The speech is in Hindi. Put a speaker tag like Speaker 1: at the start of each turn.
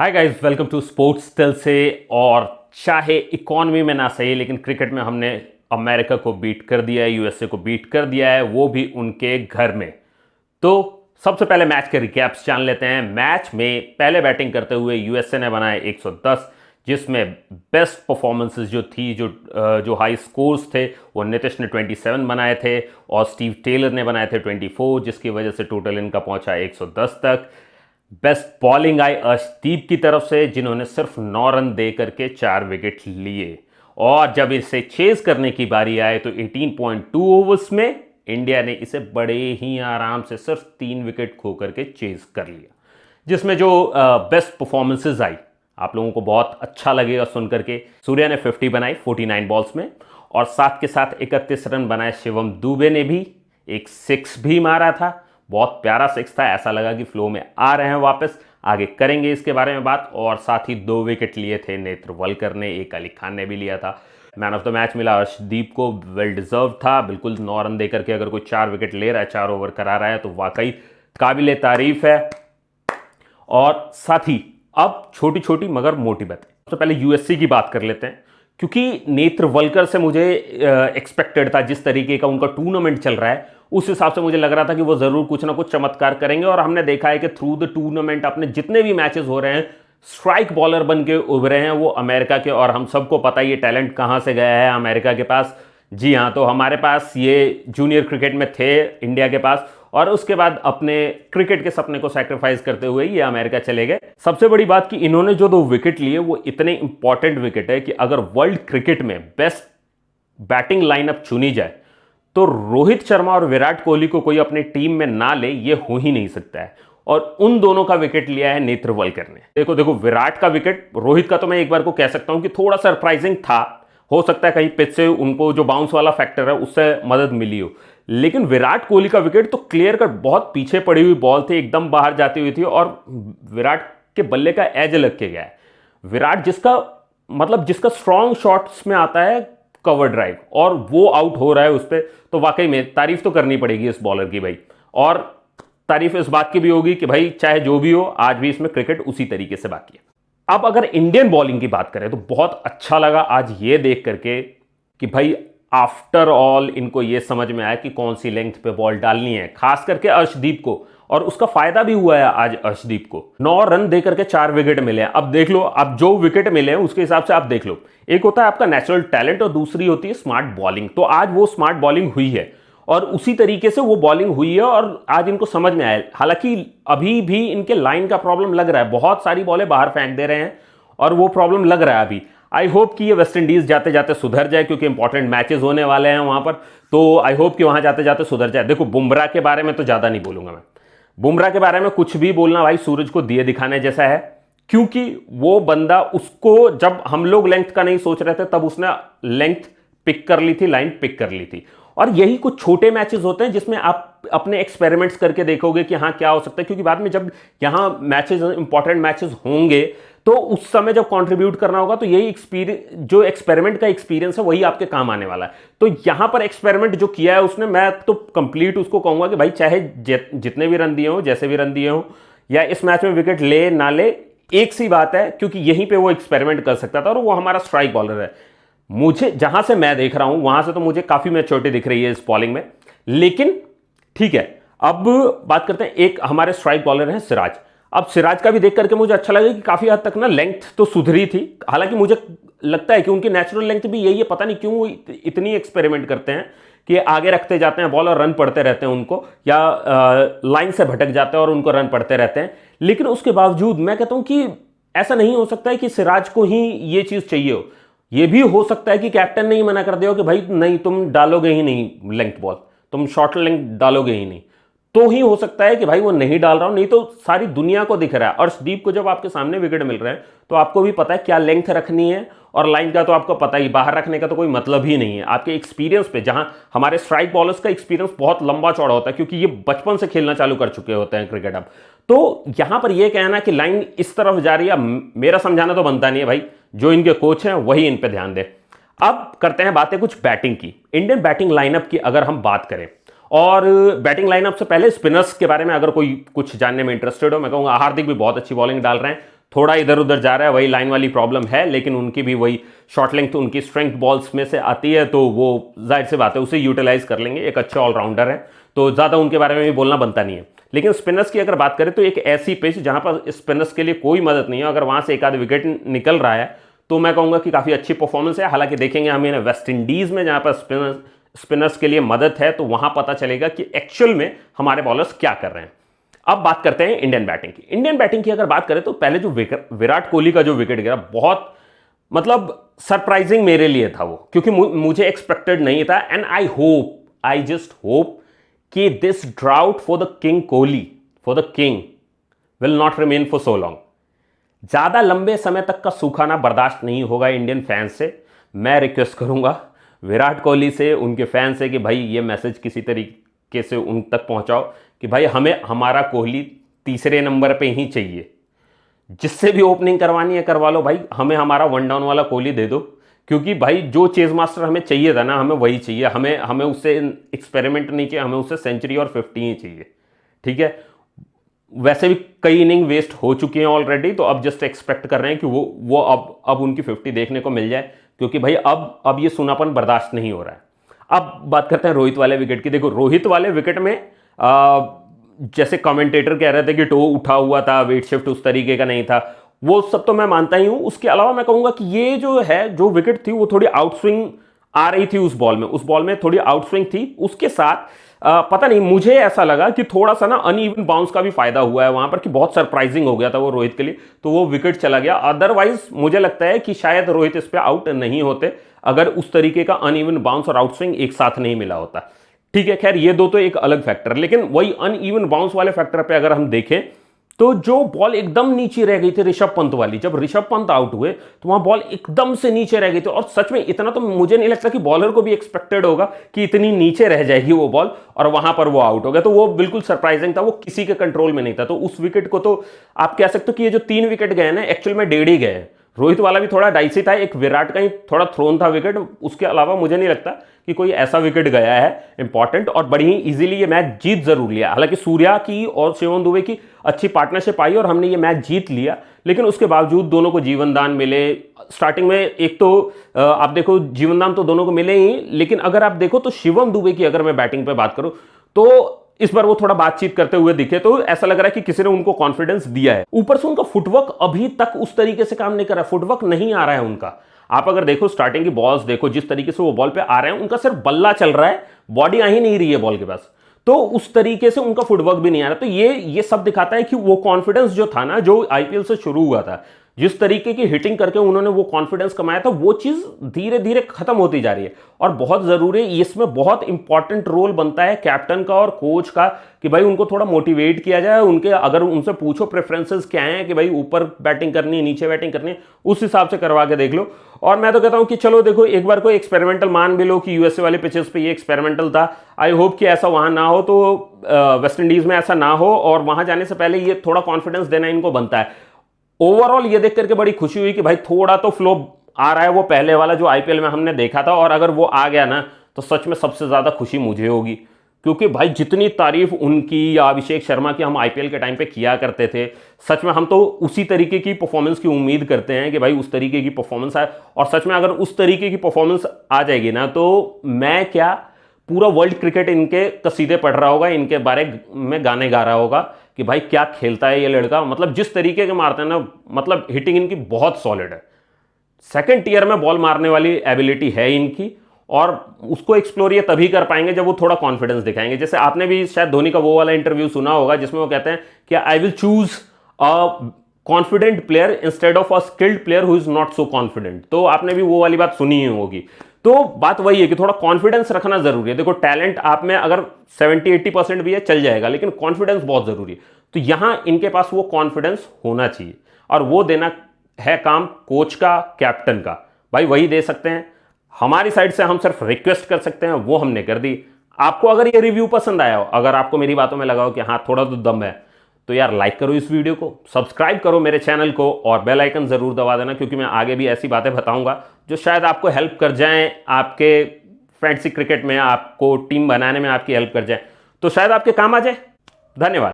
Speaker 1: Hi guys, welcome to sports tell से। और चाहे इकॉनमी में ना सही, लेकिन क्रिकेट में हमने अमेरिका को बीट कर दिया है, यूएसए को बीट कर दिया है, वो भी उनके घर में। तो सबसे पहले मैच के रिकैप्स जान लेते हैं। मैच में पहले बैटिंग करते हुए यूएसए ने बनाए 110, जिसमें बेस्ट परफॉर्मेंसेस जो थी, जो हाई स्कोर्स थे, वो नीतीश ने 27 बनाए थे और स्टीव टेलर ने बनाए थे 24, जिसकी वजह से टोटल इनका पहुंचा 110 तक। बेस्ट बॉलिंग आई अर्शदीप की तरफ से, जिन्होंने सिर्फ 9 रन दे करके 4 विकेट लिए। और जब इसे चेज करने की बारी आए तो 18.2 ओवर्स में इंडिया ने इसे बड़े ही आराम से सिर्फ 3 विकेट खो करके चेज कर लिया, जिसमें जो बेस्ट परफॉर्मेंसेज आई आप लोगों को बहुत अच्छा लगेगा सुन करके। सूर्या ने 50 बनाई 49 बॉल्स में, और साथ के साथ 31 रन बनाए। शिवम दुबे ने भी एक 6 भी मारा था, बहुत प्यारा 6 था, ऐसा लगा कि फ्लो में आ रहे हैं वापस। आगे करेंगे इसके बारे में बात। और साथ ही 2 विकेट लिए थे नेत्रवलकर ने, एक अली खान ने भी लिया था। मैन ऑफ द मैच मिला अर्शदीप को, वेल डिजर्व था बिल्कुल। 9 रन देकर के अगर कोई 4 विकेट ले रहा है, 4 ओवर करा रहा है, तो वाकई काबिले तारीफ है। और साथ ही अब छोटी छोटी मगर मोटी बातें। सबसे पहले यूएससी की बात कर लेते हैं, क्योंकि नेत्रवलकर से मुझे एक्सपेक्टेड था, जिस तरीके का उनका टूर्नामेंट चल रहा है उस हिसाब से मुझे लग रहा था कि वो जरूर कुछ ना कुछ चमत्कार करेंगे। और हमने देखा है कि थ्रू द टूर्नामेंट अपने जितने भी मैचेस हो रहे हैं, स्ट्राइक बॉलर बन के उभरे हैं वो अमेरिका के। और हम सबको पता है ये टैलेंट कहाँ से गया है अमेरिका के पास। जी हाँ, तो हमारे पास ये जूनियर क्रिकेट में थे इंडिया के पास, और उसके बाद अपने क्रिकेट के सपने को सैक्रिफाइस करते हुए ये अमेरिका चले गए। सबसे बड़ी बात कि इन्होंने जो 2 विकेट लिए वो इतने इंपॉर्टेंट विकेट है कि अगर वर्ल्ड क्रिकेट में बेस्ट बैटिंग लाइनअप चुनी जाए तो रोहित शर्मा और विराट कोहली को कोई अपनी टीम में ना ले, ये हो ही नहीं सकता है। और उन दोनों का विकेट लिया है नेत्रवलकर ने। देखो विराट का विकेट, रोहित का तो मैं एक बार को कह सकता हूं कि थोड़ा सरप्राइजिंग था। हो सकता है कहीं पिच से उनको जो बाउंस वाला फैक्टर है उससे मदद मिली हो, लेकिन विराट कोहली का विकेट तो क्लियर कट बहुत पीछे पड़ी हुई बॉल थी, एकदम बाहर जाती हुई थी, और विराट के बल्ले का एज लग के गया है। विराट जिसका स्ट्रॉन्ग शॉट्स में आता है कवर ड्राइव, और वो आउट हो रहा है उस पर, तो वाकई में तारीफ तो करनी पड़ेगी इस बॉलर की भाई। और तारीफ इस बात की भी होगी कि भाई चाहे जो भी हो, आज भी इसमें क्रिकेट उसी तरीके से बाकी है। अब अगर इंडियन बॉलिंग की बात करें तो बहुत अच्छा लगा आज ये देख करके कि भाई आफ्टर ऑल इनको ये समझ में आया कि कौन सी लेंथ पे बॉल डालनी है, खास करके अर्शदीप को। और उसका फायदा भी हुआ है आज अर्शदीप को। 9 रन दे करके 4 विकेट मिले हैं। अब देख लो, अब जो विकेट मिले हैं उसके हिसाब से आप देख लो, एक होता है आपका नेचुरल टैलेंट और दूसरी होती है स्मार्ट बॉलिंग। तो आज वो स्मार्ट बॉलिंग हुई है और उसी तरीके से वो बॉलिंग हुई है, और आज इनको समझ में आया। हालांकि अभी भी इनके लाइन का प्रॉब्लम लग रहा है, बहुत सारी बॉलें बाहर फेंक दे रहे हैं और वो प्रॉब्लम लग रहा है अभी। आई होप कि ये वेस्ट इंडीज जाते जाते सुधर जाए, क्योंकि इंपॉर्टेंट मैचेस होने वाले हैं वहां पर। तो आई होप कि वहां जाते जाते सुधर जाए। देखो बुमराह के बारे में तो ज्यादा नहीं बोलूंगा मैं। बुमराह के बारे में कुछ भी बोलना भाई सूरज को दिए दिखाने जैसा है, क्योंकि वो बंदा, उसको जब हम लोग लेंथ का नहीं सोच रहे थे तब उसने लेंथ पिक कर ली थी, लाइन पिक कर ली थी। और यही कुछ छोटे मैचेस होते हैं जिसमें आप अपने एक्सपेरिमेंट्स करके देखोगे कि हाँ क्या हो सकता है, क्योंकि बाद में जब यहां मैचेस, इंपॉर्टेंट मैचेस होंगे, तो उस समय जब कंट्रीब्यूट करना होगा तो यही एक्सपीरियंस, जो एक्सपेरिमेंट का एक्सपीरियंस है, वही आपके काम आने वाला है। तो यहां पर एक्सपेरिमेंट जो किया है उसने, मैं तो कंप्लीट उसको कहूंगा कि भाई चाहे जितने भी रन दिए हो, जैसे भी रन दिए हो, या इस मैच में विकेट ले ना ले, एक सी बात है, क्योंकि यहीं पे वो एक्सपेरिमेंट कर सकता था और वो हमारा स्ट्राइक बॉलर है। मुझे जहां से मैं देख रहा हूं वहां से तो मुझे काफी मैच्योरिटी दिख रही है इस बॉलिंग में। लेकिन ठीक है, अब बात करते हैं, एक हमारे स्ट्राइक बॉलर हैं सिराज। अब सिराज का भी देख करके मुझे अच्छा लगा कि काफी हद तक ना लेंथ तो सुधरी थी। हालांकि मुझे लगता है कि उनकी नेचुरल लेंथ भी यही है, पता नहीं क्यों इतनी एक्सपेरिमेंट करते हैं कि आगे रखते जाते हैं बॉल और रन पड़ते रहते हैं उनको, या लाइन से भटक जाते हैं और उनको रन पड़ते रहते हैं। लेकिन उसके बावजूद मैं कहता हूं कि ऐसा नहीं हो सकता है कि सिराज को ही ये चीज चाहिए हो। ये भी हो सकता है कि कैप्टन ने ही मना कर दिया हो कि भाई नहीं, तुम डालोगे ही नहीं लेंथ बॉल, तुम शॉर्ट लेंथ डालोगे ही नहीं। तो ही हो सकता है कि भाई वो नहीं डाल रहा हूं, नहीं तो सारी दुनिया को दिख रहा है। अर्शदीप को जब आपके सामने विकेट मिल रहे हैं तो आपको भी पता है क्या लेंथ रखनी है, और लाइन का तो आपको पता ही, बाहर रखने का तो कोई मतलब ही नहीं है। आपके एक्सपीरियंस पे, जहां हमारे स्ट्राइक बॉलर्स का एक्सपीरियंस बहुत लंबा चौड़ा होता है, क्योंकि ये बचपन से खेलना चालू कर चुके होते हैं क्रिकेट। अब तो यहां पर यह कहना कि लाइन इस तरफ जा रही है, मेरा समझाना तो बनता नहीं है भाई, जो इनके कोच हैं वही इन पर ध्यान दे। अब करते हैं बातें कुछ बैटिंग की, इंडियन बैटिंग लाइनअप की अगर हम बात करें। और बैटिंग लाइनअप से पहले स्पिनर्स के बारे में अगर कोई कुछ जानने में इंटरेस्टेड हो, मैं कहूंगा हार्दिक भी बहुत अच्छी बॉलिंग डाल रहे हैं, थोड़ा इधर उधर जा रहा है, वही लाइन वाली प्रॉब्लम है, लेकिन उनकी भी वही शॉर्ट लेंथ उनकी स्ट्रेंथ बॉल्स में से आती है, तो वो जाहिर सी बात है उसे यूटिलाइज कर लेंगे। एक अच्छे ऑलराउंडर है, तो ज़्यादा उनके बारे में भी बोलना बनता नहीं है। लेकिन स्पिनर्स की अगर बात करें तो एक ऐसी पिच जहां पर स्पिनर्स के लिए कोई मदद नहीं है, अगर वहां से एक आध विकेट निकल रहा है तो मैं कहूँगा कि काफ़ी अच्छी परफॉर्मेंस है। हालांकि देखेंगे हमें वेस्ट इंडीज़ में जहाँ पर स्पिनर्स के लिए मदद है, तो वहां पता चलेगा कि एक्चुअल में हमारे बॉलर्स क्या कर रहे हैं। अब बात करते हैं इंडियन बैटिंग की। इंडियन बैटिंग की अगर बात करें तो पहले जो विराट कोहली का जो विकेट गिरा, बहुत मतलब सरप्राइजिंग मेरे लिए था वो, क्योंकि मुझे एक्सपेक्टेड नहीं था। एंड आई जस्ट होप कि this drought for the king Kohli, for the king will not remain for so long. ज्यादा लंबे समय तक का सूखाना बर्दाश्त नहीं होगा इंडियन फैंस से। मैं रिक्वेस्ट करूंगा विराट कोहली से, उनके फैंस से, कि भाई ये मैसेज किसी तरीके से उन तक पहुंचाओ कि भाई हमें हमारा कोहली तीसरे नंबर पे ही चाहिए। जिससे भी ओपनिंग करवानी है करवा लो भाई, हमें हमारा वन डाउन वाला कोहली दे दो। क्योंकि भाई जो चेज मास्टर हमें चाहिए था ना, हमें वही चाहिए। हमें उससे एक्सपेरिमेंट नहीं चाहिए, हमें उससे सेंचुरी और 50 ही चाहिए। ठीक है, वैसे भी कई इनिंग वेस्ट हो चुकी हैं ऑलरेडी, तो अब जस्ट एक्सपेक्ट कर रहे हैं कि वो अब उनकी 50 देखने को मिल जाए, क्योंकि भाई अब ये सूनापन बर्दाश्त नहीं हो रहा है। अब बात करते हैं रोहित वाले विकेट की। देखो रोहित वाले विकेट में जैसे कमेंटेटर कह रहे थे कि टो उठा हुआ था, वेट शिफ्ट उस तरीके का नहीं था, वो सब तो मैं मानता ही हूं। उसके अलावा मैं कहूंगा कि ये जो विकेट थी वो थोड़ी आउटस्विंग आ रही थी उस बॉल में थोड़ी आउटस्विंग थी। उसके साथ पता नहीं, मुझे ऐसा लगा कि थोड़ा सा ना अनइवन बाउंस का भी फायदा हुआ है वहां पर, कि बहुत सरप्राइजिंग हो गया था वो रोहित के लिए, तो वो विकेट चला गया। अदरवाइज मुझे लगता है कि शायद रोहित इस पे आउट नहीं होते अगर उस तरीके का अनइवन बाउंस और आउटस्विंग एक साथ नहीं मिला होता। ठीक है, खैर ये दो तो एक अलग फैक्टर, लेकिन वही अनइवन बाउंस वाले फैक्टर पे अगर हम देखें तो जो बॉल एकदम नीचे रह गई थी ऋषभ पंत वाली, जब ऋषभ पंत आउट हुए तो वहां बॉल एकदम से नीचे रह गई थी। और सच में इतना तो मुझे नहीं लगता कि बॉलर को भी एक्सपेक्टेड होगा कि इतनी नीचे रह जाएगी वो बॉल, और वहां पर वो आउट हो गया। तो वो बिल्कुल सरप्राइजिंग था, वो किसी के कंट्रोल में नहीं था। तो उस विकेट को तो आप कह सकते हो कि ये जो 3 विकेट गए ना, एक्चुअल में 1.5 ही गए। रोहित वाला भी थोड़ा डाइसी था, एक विराट का ही थोड़ा थ्रोन था विकेट, उसके अलावा मुझे नहीं लगता कि कोई ऐसा विकेट गया है इंपॉर्टेंट। और बड़ी ही इजीली ये मैच जीत जरूर लिया। हालांकि सूर्या की और शिवम दुबे की अच्छी पार्टनरशिप आई और हमने ये मैच जीत लिया, लेकिन उसके बावजूद दोनों को जीवन दान मिले। स्टार्टिंग में एक तो आप देखो जीवन दान तो दोनों को मिले ही, लेकिन अगर आप देखो तो शिवम दुबे की अगर मैं बैटिंग पे बात करूं तो इस बार वो थोड़ा बातचीत करते हुए दिखे, तो ऐसा लग रहा है कि किसी ने उनको कॉन्फिडेंस दिया है। ऊपर से उनका फुटवर्क अभी तक उस तरीके से काम नहीं कर रहा, फुटवर्क नहीं आ रहा है उनका। आप अगर देखो स्टार्टिंग की बॉल्स देखो, जिस तरीके से वो बॉल पे आ रहे हैं, उनका सिर्फ बल्ला चल रहा है, बॉडी आ ही नहीं रही है बॉल के पास, तो उस तरीके से उनका फुटवर्क भी नहीं आ रहा। तो ये सब दिखाता है कि वो कॉन्फिडेंस जो था ना, जो आईपीएल से शुरू हुआ था, जिस तरीके की हिटिंग करके उन्होंने वो कॉन्फिडेंस कमाया था, वो चीज धीरे धीरे खत्म होती जा रही है। और बहुत जरूरी, इसमें बहुत इंपॉर्टेंट रोल बनता है कैप्टन का और कोच का, कि भाई उनको थोड़ा मोटिवेट किया जाए। उनके अगर उनसे पूछो प्रेफरेंसेस क्या हैं, कि भाई ऊपर बैटिंग करनी है, नीचे बैटिंग करनी है, उस हिसाब से करवा के देख लो। और मैं तो कहता हूं कि चलो देखो, एक बार कोई एक्सपेरिमेंटल मान भी लो कि यूएसए वाले पिचेस पे ये एक्सपेरिमेंटल था। आई होप कि ऐसा वहां ना हो, तो वेस्ट इंडीज में ऐसा ना हो, और वहां जाने से पहले ये थोड़ा कॉन्फिडेंस देना इनको बनता है। ओवरऑल ये देख करके बड़ी खुशी हुई कि भाई थोड़ा तो फ्लो आ रहा है, वो पहले वाला जो आईपीएल में हमने देखा था। और अगर वो आ गया ना, तो सच में सबसे ज्यादा खुशी मुझे होगी, क्योंकि भाई जितनी तारीफ उनकी या अभिषेक शर्मा की हम आईपीएल के टाइम पे किया करते थे, सच में हम तो उसी तरीके की परफॉर्मेंस की उम्मीद करते हैं कि भाई उस तरीके की परफॉर्मेंस आए। और सच में अगर उस तरीके की परफॉर्मेंस आ जाएगी ना, तो मैं क्या, पूरा वर्ल्ड क्रिकेट इनके कसीदे पढ़ रहा होगा, इनके बारे में गाने गा रहा होगा कि भाई क्या खेलता है ये लड़का। मतलब जिस तरीके के मारते हैं ना, मतलब हिटिंग इनकी बहुत सॉलिड है। सेकंड टियर में बॉल मारने वाली एबिलिटी है इनकी, और उसको एक्सप्लोर ये तभी कर पाएंगे जब वो थोड़ा कॉन्फिडेंस दिखाएंगे। जैसे आपने भी शायद धोनी का वो वाला इंटरव्यू सुना होगा, जिसमें वो कहते हैं कि I will choose a confident player instead of a skilled player who is not so confident. तो आपने भी वो वाली बात सुनी ही होगी। तो बात वही है कि थोड़ा कॉन्फिडेंस रखना जरूरी है। देखो टैलेंट आप में अगर 70-80% भी है चल जाएगा, लेकिन कॉन्फिडेंस बहुत जरूरी है। तो यहां इनके पास वो कॉन्फिडेंस होना चाहिए, और वो देना है काम कोच का, कैप्टन का। भाई वही दे सकते हैं। हमारी साइड से हम सिर्फ रिक्वेस्ट कर सकते हैं, वो हमने कर दी। आपको अगर ये रिव्यू पसंद आया हो, अगर आपको मेरी बातों में लगा हो कि हाँ थोड़ा तो दम है, तो यार लाइक करो इस वीडियो को, सब्सक्राइब करो मेरे चैनल को, और बेल आइकन जरूर दबा देना, क्योंकि मैं आगे भी ऐसी बातें बताऊंगा जो शायद आपको हेल्प कर जाएं, आपके फैंटेसी क्रिकेट में, आपको टीम बनाने में आपकी हेल्प कर जाए, तो शायद आपके काम आ जाए। धन्यवाद।